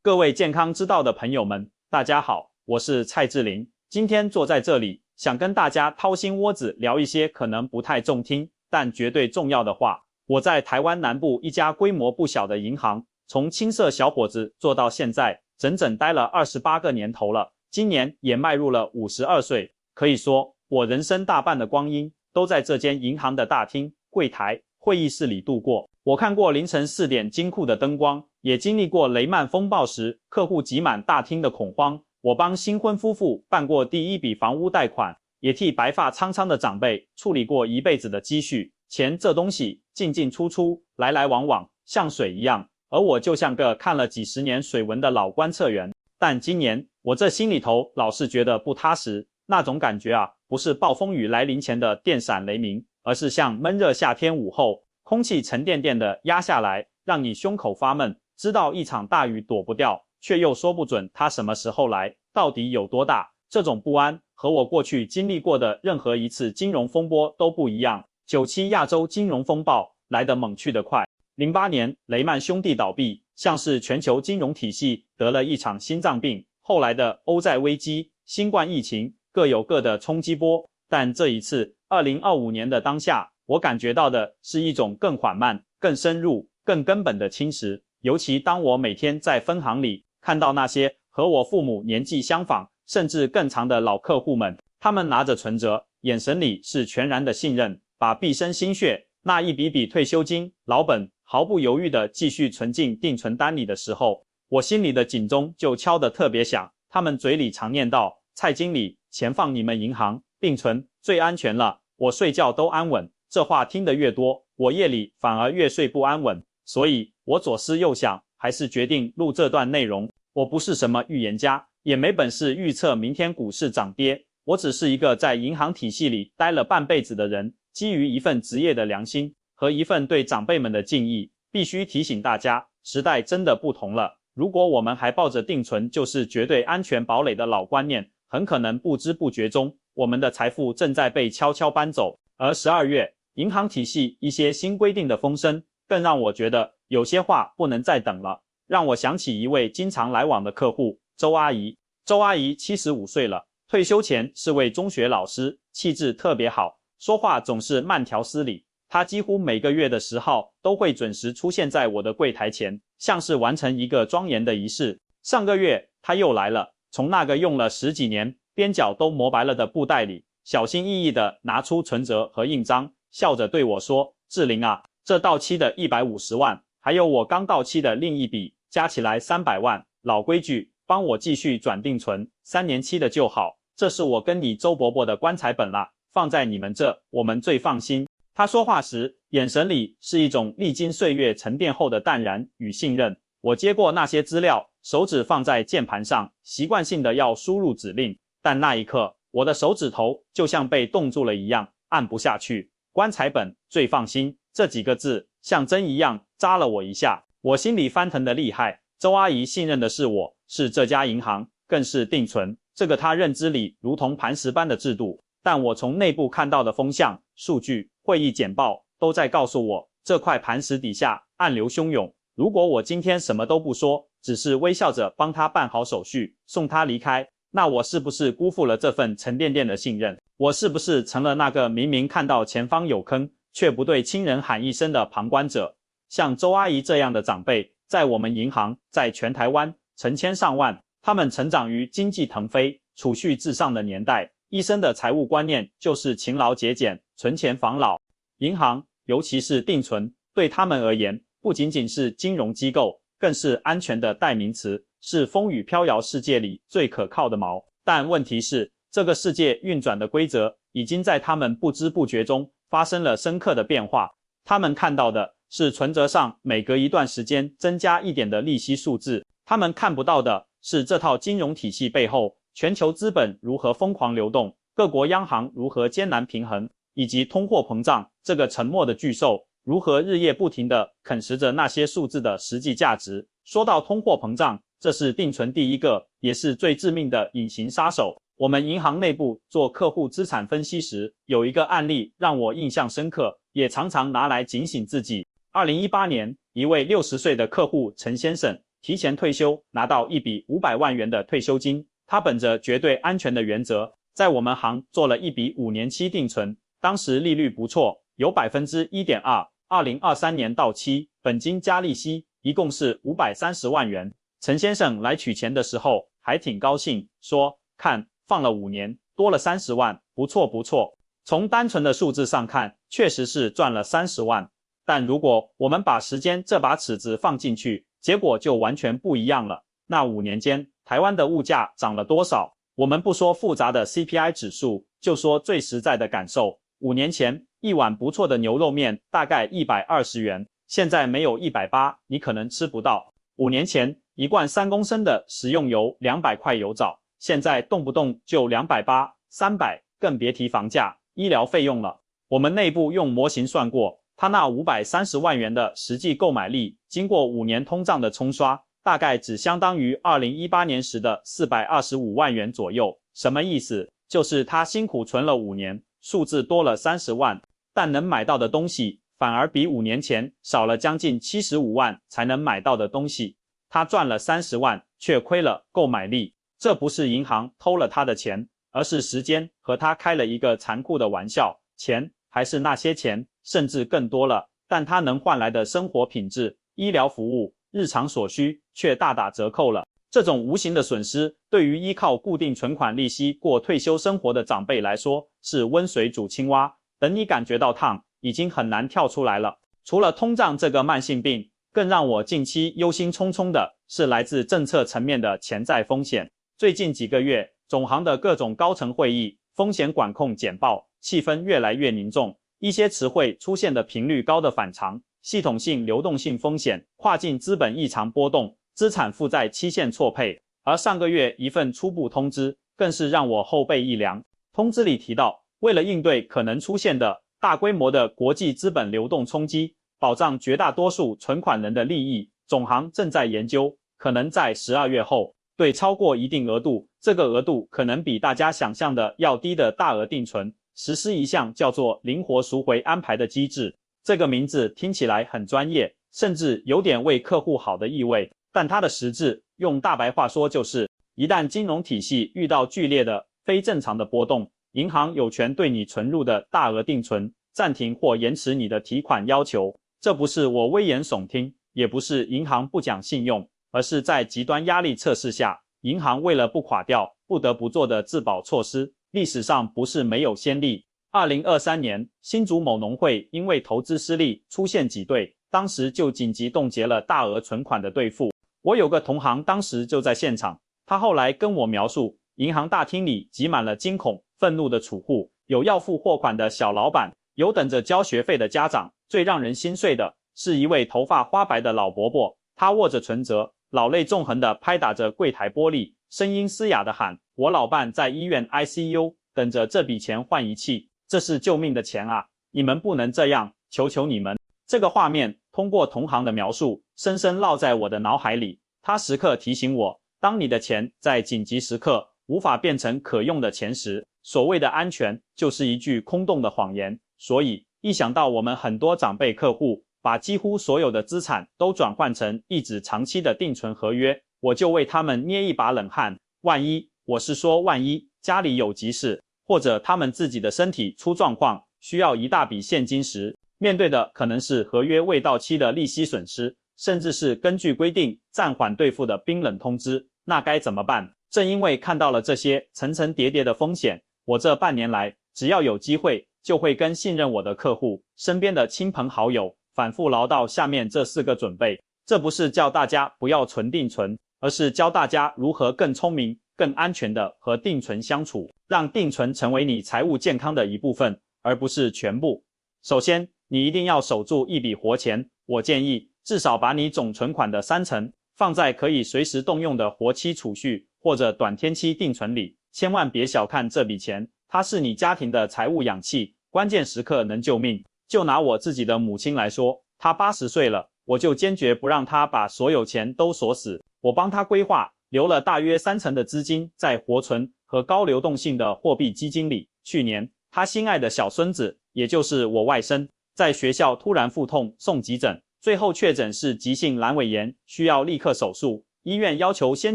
各位健康之道的朋友们，大家好，我是蔡志林。今天坐在这里，想跟大家掏心窝子聊一些可能不太中听，但绝对重要的话。我在台湾南部一家规模不小的银行，从青涩小伙子做到现在，整整待了28个年头了。今年也迈入了52岁，可以说我人生大半的光阴都在这间银行的大厅、柜台、会议室里度过。我看过凌晨4点金库的灯光，也经历过雷曼风暴时客户挤满大厅的恐慌。我帮新婚夫妇办过第一笔房屋贷款，也替白发苍苍的长辈处理过一辈子的积蓄。钱这东西进进出出，来来往往，像水一样，而我就像个看了几十年水文的老观测员。但今年我这心里头老是觉得不踏实，那种感觉啊，不是暴风雨来临前的电闪雷鸣，而是像闷热夏天午后，空气沉甸甸的压下来，让你胸口发闷，知道一场大雨躲不掉，却又说不准它什么时候来，到底有多大。这种不安和我过去经历过的任何一次金融风波都不一样。97亚洲金融风暴来得猛去得快，08年雷曼兄弟倒闭，像是全球金融体系得了一场心脏病。后来的欧债危机、新冠疫情各有各的冲击波，但这一次2025年的当下，我感觉到的是一种更缓慢、更深入、更根本的侵蚀。尤其当我每天在分行里看到那些和我父母年纪相仿甚至更长的老客户们，他们拿着存折，眼神里是全然的信任，把毕生心血那一笔笔退休金老本毫不犹豫地继续存进定存单里的时候，我心里的警钟就敲得特别响。他们嘴里常念道：蔡经理，钱放你们银行定存最安全了，我睡觉都安稳。这话听得越多，我夜里反而越睡不安稳。所以我左思右想，还是决定录这段内容。我不是什么预言家，也没本事预测明天股市涨跌，我只是一个在银行体系里待了半辈子的人，基于一份职业的良心和一份对长辈们的敬意，必须提醒大家，时代真的不同了。如果我们还抱着定存就是绝对安全堡垒的老观念，很可能不知不觉中，我们的财富正在被悄悄搬走。而12月，银行体系一些新规定的风声，更让我觉得有些话不能再等了，让我想起一位经常来往的客户周阿姨。周阿姨75岁了，退休前是位中学老师，气质特别好，说话总是慢条斯理。她几乎每个月的10号都会准时出现在我的柜台前，像是完成一个庄严的仪式。上个月她又来了，从那个用了10几年边角都磨白了的布袋里小心翼翼地拿出存折和印章，笑着对我说：志玲啊，这到期的150万还有我刚到期的另一笔，加起来300万，老规矩，帮我继续转定存，3年期的就好，这是我跟你周伯伯的棺材本啦，放在你们这，我们最放心。他说话时，眼神里是一种历经岁月沉淀后的淡然与信任。我接过那些资料，手指放在键盘上，习惯性的要输入指令，但那一刻，我的手指头就像被冻住了一样，按不下去。棺材本最放心这几个字像针一样扎了我一下，我心里翻腾的厉害。周阿姨信任的是我，是这家银行，更是定存，这个她认知里如同磐石般的制度。但我从内部看到的风向、数据、会议简报都在告诉我，这块磐石底下暗流汹涌。如果我今天什么都不说，只是微笑着帮他办好手续，送他离开，那我是不是辜负了这份沉甸甸的信任？我是不是成了那个明明看到前方有坑，却不对亲人喊一声的旁观者？像周阿姨这样的长辈，在我们银行，在全台湾成千上万，他们成长于经济腾飞、储蓄至上的年代，一生的财务观念就是勤劳节俭、存钱防老。银行，尤其是定存，对他们而言，不仅仅是金融机构，更是安全的代名词，是风雨飘摇世界里最可靠的锚。但问题是，这个世界运转的规则已经在他们不知不觉中发生了深刻的变化。他们看到的是存折上每隔一段时间增加一点的利息数字，他们看不到的是这套金融体系背后全球资本如何疯狂流动，各国央行如何艰难平衡，以及通货膨胀这个沉默的巨兽如何日夜不停地啃食着那些数字的实际价值。说到通货膨胀，这是定存第一个也是最致命的隐形杀手。我们银行内部做客户资产分析时，有一个案例让我印象深刻，也常常拿来警醒自己。2018年，一位60岁的客户陈先生提前退休，拿到一笔500万元的退休金。他本着绝对安全的原则，在我们行做了一笔5年期定存，当时利率不错，有 1.2%， 2023年到期，本金加利息，一共是530万元。陈先生来取钱的时候还挺高兴，说看放了5年，多了30万，不错不错。从单纯的数字上看，确实是赚了30万。但如果我们把时间这把尺子放进去，结果就完全不一样了。那5年间，台湾的物价涨了多少？我们不说复杂的 CPI 指数，就说最实在的感受。5年前，一碗不错的牛肉面大概120元，现在没有180，你可能吃不到。5年前，一罐3公升的食用油200块油枣，现在动不动就280、300，更别提房价、医疗费用了。我们内部用模型算过，他那530万元的实际购买力，经过5年通胀的冲刷，大概只相当于2018年时的425万元左右。什么意思？就是他辛苦存了5年，数字多了30万，但能买到的东西反而比5年前少了将近75万才能买到的东西。他赚了30万，却亏了购买力。这不是银行偷了他的钱，而是时间和他开了一个残酷的玩笑。钱还是那些钱，甚至更多了，但他能换来的生活品质、医疗服务、日常所需却大打折扣了。这种无形的损失，对于依靠固定存款利息过退休生活的长辈来说，是温水煮青蛙。等你感觉到烫，已经很难跳出来了。除了通胀这个慢性病，更让我近期忧心忡忡的是来自政策层面的潜在风险。最近几个月，总行的各种高层会议、风险管控简报，气氛越来越凝重，一些词汇出现的频率高的反常，系统性流动性风险、跨境资本异常波动、资产负债期限错配。而上个月一份初步通知，更是让我后背一凉。通知里提到，为了应对可能出现的大规模的国际资本流动冲击，保障绝大多数存款人的利益，总行正在研究，可能在12月后，对超过一定额度，这个额度可能比大家想象的要低的大额定存，实施一项叫做灵活赎回安排的机制。这个名字听起来很专业，甚至有点为客户好的意味，但它的实质，用大白话说就是，一旦金融体系遇到剧烈的非正常的波动，银行有权对你存入的大额定存暂停或延迟你的提款要求。这不是我危言耸听，也不是银行不讲信用，而是在极端压力测试下，银行为了不垮掉，不得不做的自保措施。历史上不是没有先例。2023年，新竹某农会因为投资失利出现挤兑，当时就紧急冻结了大额存款的兑付。我有个同行当时就在现场，他后来跟我描述，银行大厅里挤满了惊恐、愤怒的储户，有要付货款的小老板，有等着交学费的家长，最让人心碎的是一位头发花白的老伯伯，他握着存折，老泪纵横地拍打着柜台玻璃，声音嘶哑地喊：我老伴在医院 ICU， 等着这笔钱换仪器，这是救命的钱啊！你们不能这样，求求你们！这个画面通过同行的描述，深深烙在我的脑海里。他时刻提醒我，当你的钱在紧急时刻无法变成可用的钱时，所谓的安全就是一句空洞的谎言。所以，一想到我们很多长辈客户把几乎所有的资产都转换成一纸长期的定存合约，我就为他们捏一把冷汗。万一，我是说万一，家里有急事，或者他们自己的身体出状况，需要一大笔现金时，面对的可能是合约未到期的利息损失，甚至是根据规定暂缓兑付的冰冷通知，那该怎么办？正因为看到了这些层层叠叠的风险，我这半年来，只要有机会，就会跟信任我的客户、身边的亲朋好友，反复唠叨下面这4个准备。这不是叫大家不要存定存，而是教大家如何更聪明、更安全的和定存相处，让定存成为你财务健康的一部分，而不是全部。首先，你一定要守住一笔活钱，我建议至少把你总存款的30%放在可以随时动用的活期储蓄或者短天期定存里，千万别小看这笔钱，它是你家庭的财务氧气，关键时刻能救命。就拿我自己的母亲来说，她80岁了，我就坚决不让她把所有钱都锁死，我帮她规划，留了大约30%的资金在活存和高流动性的货币基金里。去年，她心爱的小孙子，也就是我外甥，在学校突然腹痛送急诊，最后确诊是急性阑尾炎，需要立刻手术，医院要求先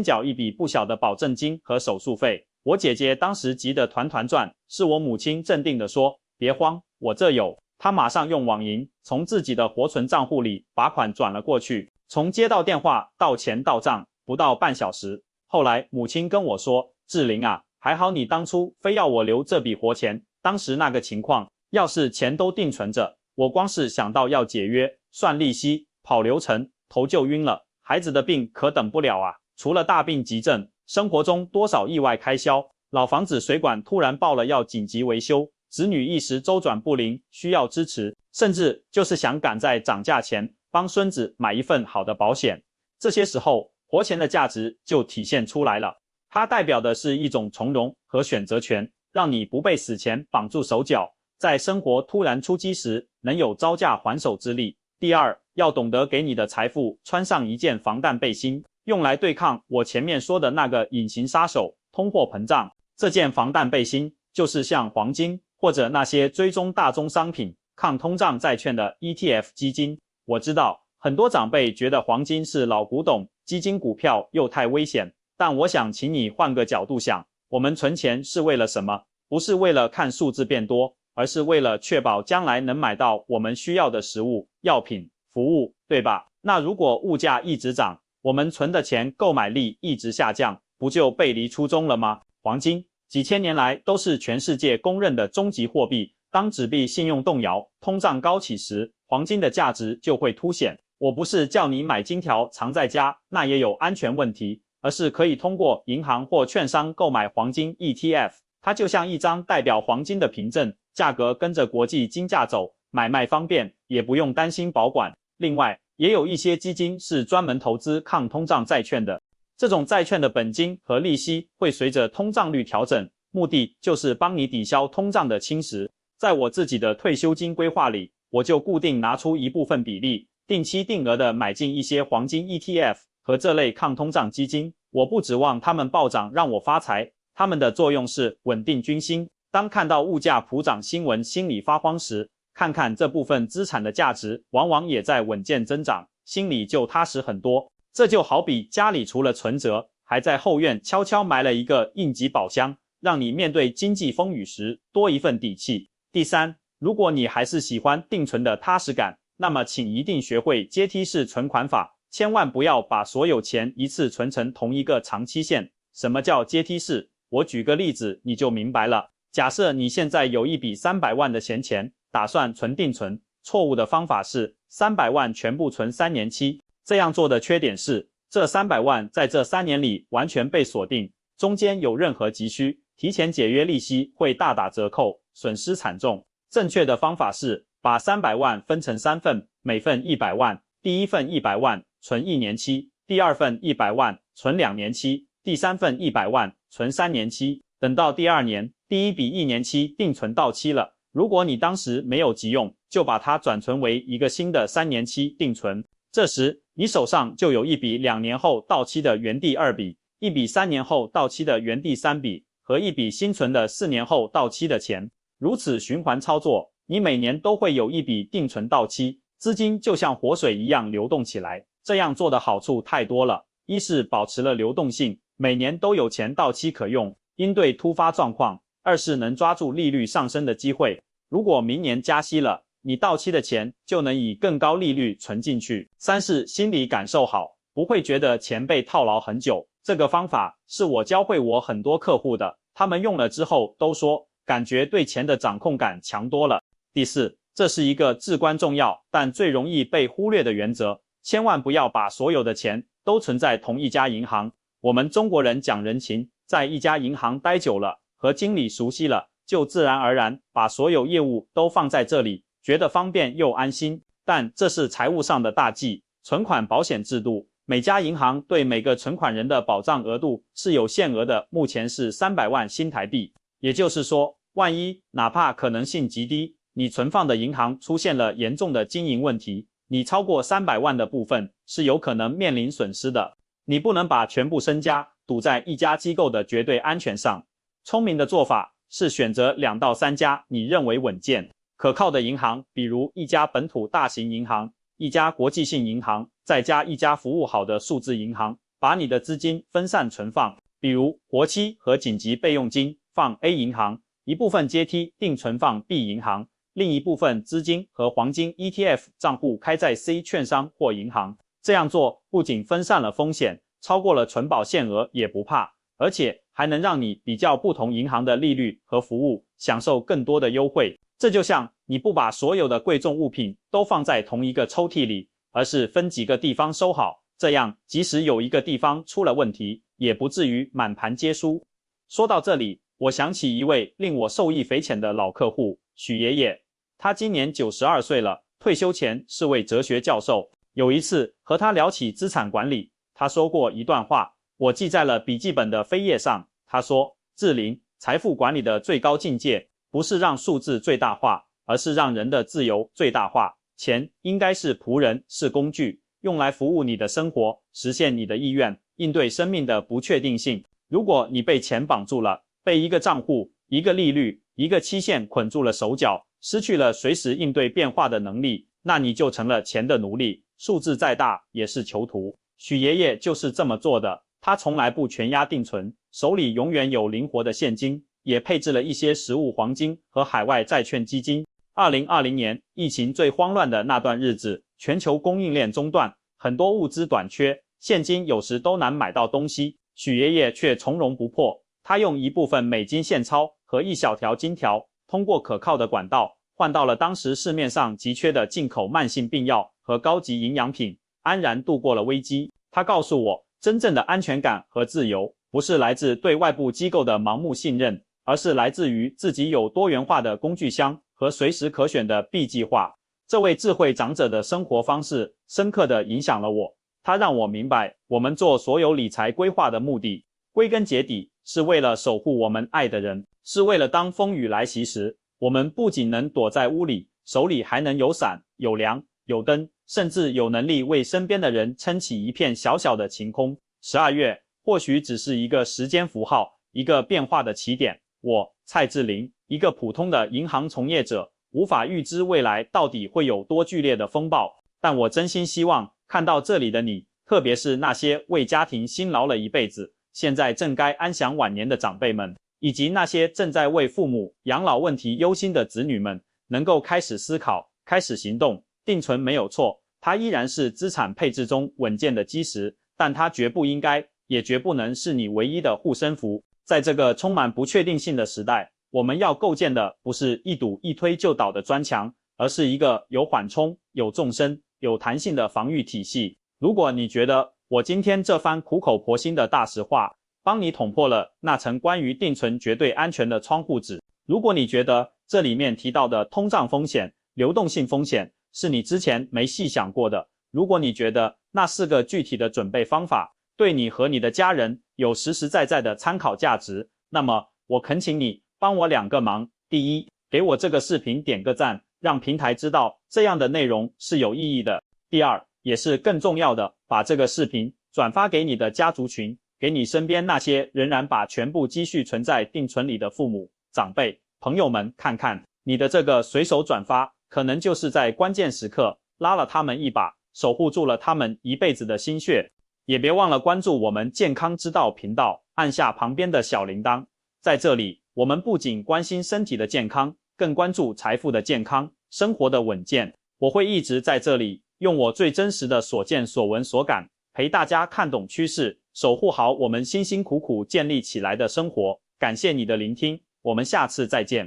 缴一笔不小的保证金和手术费。我姐姐当时急得团团转，是我母亲镇定地说：“别慌，我这有。”她马上用网银从自己的活存账户里把款转了过去，从接到电话到钱到账不到半小时。后来母亲跟我说：“志玲啊，还好你当初非要我留这笔活钱，当时那个情况，要是钱都定存着，我光是想到要解约、算利息、跑流程，头就晕了。孩子的病可等不了啊，除了大病急症，生活中多少意外开销，老房子水管突然爆了要紧急维修，子女一时周转不灵需要支持，甚至就是想赶在涨价前帮孙子买一份好的保险。这些时候，活钱的价值就体现出来了。它代表的是一种从容和选择权，让你不被死钱绑住手脚，在生活突然出击时能有招架还手之力。第二，要懂得给你的财富穿上一件防弹背心，用来对抗我前面说的那个隐形杀手——通货膨胀。这件防弹背心就是像黄金或者那些追踪大宗商品、抗通胀债券的 ETF 基金。我知道很多长辈觉得黄金是老古董，基金股票又太危险，但我想请你换个角度想，我们存钱是为了什么？不是为了看数字变多，而是为了确保将来能买到我们需要的食物、药品、服务，对吧？那如果物价一直涨，我们存的钱购买力一直下降，不就背离初衷了吗？黄金几千年来都是全世界公认的终极货币，当纸币信用动摇，通胀高企时，黄金的价值就会凸显。我不是叫你买金条藏在家，那也有安全问题，而是可以通过银行或券商购买黄金 ETF， 它就像一张代表黄金的凭证，价格跟着国际金价走，买卖方便，也不用担心保管。另外，也有一些基金是专门投资抗通胀债券的，这种债券的本金和利息会随着通胀率调整，目的就是帮你抵消通胀的侵蚀。在我自己的退休金规划里，我就固定拿出一部分比例，定期定额的买进一些黄金 ETF 和这类抗通胀基金。我不指望它们暴涨让我发财，它们的作用是稳定军心。当看到物价普涨新闻心里发慌时，看看这部分资产的价值往往也在稳健增长，心里就踏实很多。这就好比家里除了存折，还在后院悄悄埋了一个应急宝箱，让你面对经济风雨时多一份底气。第三，如果你还是喜欢定存的踏实感，那么请一定学会阶梯式存款法，千万不要把所有钱一次存成同一个长期线。什么叫阶梯式？我举个例子你就明白了。假设你现在有一笔300万的闲钱，打算存定存，错误的方法是300万全部存3年期。这样做的缺点是，这300万在这3年里完全被锁定，中间有任何急需，提前解约利息会大打折扣，损失惨重。正确的方法是把300万分成3份，每份100万，第一份100万存1年期，第二份100万存2年期，第三份100万存3年期。等到第2年，第一笔1年期定存到期了，如果你当时没有急用，就把它转存为一个新的3年期定存。这时你手上就有一笔2年后到期的原第2笔，一笔3年后到期的原第3笔，和一笔新存的4年后到期的钱。如此循环操作，你每年都会有一笔定存到期，资金就像活水一样流动起来。这样做的好处太多了，一是保持了流动性，每年都有钱到期可用，应对突发状况；二是能抓住利率上升的机会。如果明年加息了，你到期的钱就能以更高利率存进去。三是心理感受好，不会觉得钱被套牢很久。这个方法是我教会我很多客户的，他们用了之后都说感觉对钱的掌控感强多了。第四，这是一个至关重要但最容易被忽略的原则，千万不要把所有的钱都存在同一家银行。我们中国人讲人情，在一家银行待久了，和经理熟悉了，就自然而然把所有业务都放在这里，觉得方便又安心。但这是财务上的大忌。存款保险制度，每家银行对每个存款人的保障额度是有限额的，目前是300万新台币。也就是说，万一哪怕可能性极低，你存放的银行出现了严重的经营问题，你超过300万的部分是有可能面临损失的。你不能把全部身家赌在一家机构的绝对安全上。聪明的做法是选择2到3家你认为稳健可靠的银行，比如一家本土大型银行，一家国际性银行，再加一家服务好的数字银行，把你的资金分散存放，比如活期和紧急备用金放 A 银行，一部分阶梯定存放 B 银行，另一部分资金和黄金 ETF 账户开在 C 券商或银行。这样做不仅分散了风险，超过了存保限额也不怕，而且还能让你比较不同银行的利率和服务，享受更多的优惠。这就像你不把所有的贵重物品都放在同一个抽屉里，而是分几个地方收好，这样即使有一个地方出了问题，也不至于满盘皆输。说到这里，我想起一位令我受益匪浅的老客户许爷爷，他今年92岁了，退休前是位哲学教授。有一次和他聊起资产管理，他说过一段话，我记在了笔记本的扉页上。他说，志霖，财富管理的最高境界不是让数字最大化，而是让人的自由最大化。钱应该是仆人，是工具，用来服务你的生活，实现你的意愿，应对生命的不确定性。如果你被钱绑住了，被一个账户、一个利率、一个期限捆住了手脚，失去了随时应对变化的能力，那你就成了钱的奴隶，数字再大也是囚徒。许爷爷就是这么做的，他从来不全押定存，手里永远有灵活的现金，也配置了一些实物黄金和海外债券基金。2020年疫情最慌乱的那段日子，全球供应链中断，很多物资短缺，现金有时都难买到东西，许爷爷却从容不迫。他用一部分美金现钞和一小条金条，通过可靠的管道换到了当时市面上急缺的进口慢性病药和高级营养品，安然度过了危机。他告诉我，真正的安全感和自由不是来自对外部机构的盲目信任，而是来自于自己有多元化的工具箱和随时可选的 B 计划。这位智慧长者的生活方式深刻地影响了我，他让我明白，我们做所有理财规划的目的，归根结底是为了守护我们爱的人，是为了当风雨来袭时，我们不仅能躲在屋里，手里还能有伞、有粮、有灯，甚至有能力为身边的人撑起一片小小的晴空。12月或许只是一个时间符号，一个变化的起点。我蔡志霖，一个普通的银行从业者，无法预知未来到底会有多剧烈的风暴，但我真心希望看到这里的你，特别是那些为家庭辛劳了一辈子，现在正该安享晚年的长辈们，以及那些正在为父母养老问题忧心的子女们，能够开始思考，开始行动。定存没有错，它依然是资产配置中稳健的基石，但它绝不应该，也绝不能是你唯一的护身符。在这个充满不确定性的时代，我们要构建的不是一堵一推就倒的砖墙，而是一个有缓冲、有纵深、有弹性的防御体系。如果你觉得我今天这番苦口婆心的大实话帮你捅破了那层关于定存绝对安全的窗户纸，如果你觉得这里面提到的通胀风险、流动性风险是你之前没细想过的，如果你觉得那4个具体的准备方法对你和你的家人有实实在在的参考价值，那么我恳请你帮我2个忙。第一，给我这个视频点个赞，让平台知道这样的内容是有意义的。第二，也是更重要的，把这个视频转发给你的家族群，给你身边那些仍然把全部积蓄存在定存里的父母、长辈、朋友们看看。你的这个随手转发，可能就是在关键时刻拉了他们一把，守护住了他们一辈子的心血。也别忘了关注我们健康之道频道，按下旁边的小铃铛。在这里，我们不仅关心身体的健康，更关注财富的健康、生活的稳健。我会一直在这里，用我最真实的所见所闻所感，陪大家看懂趋势，守护好我们辛辛苦苦建立起来的生活。感谢你的聆听，我们下次再见。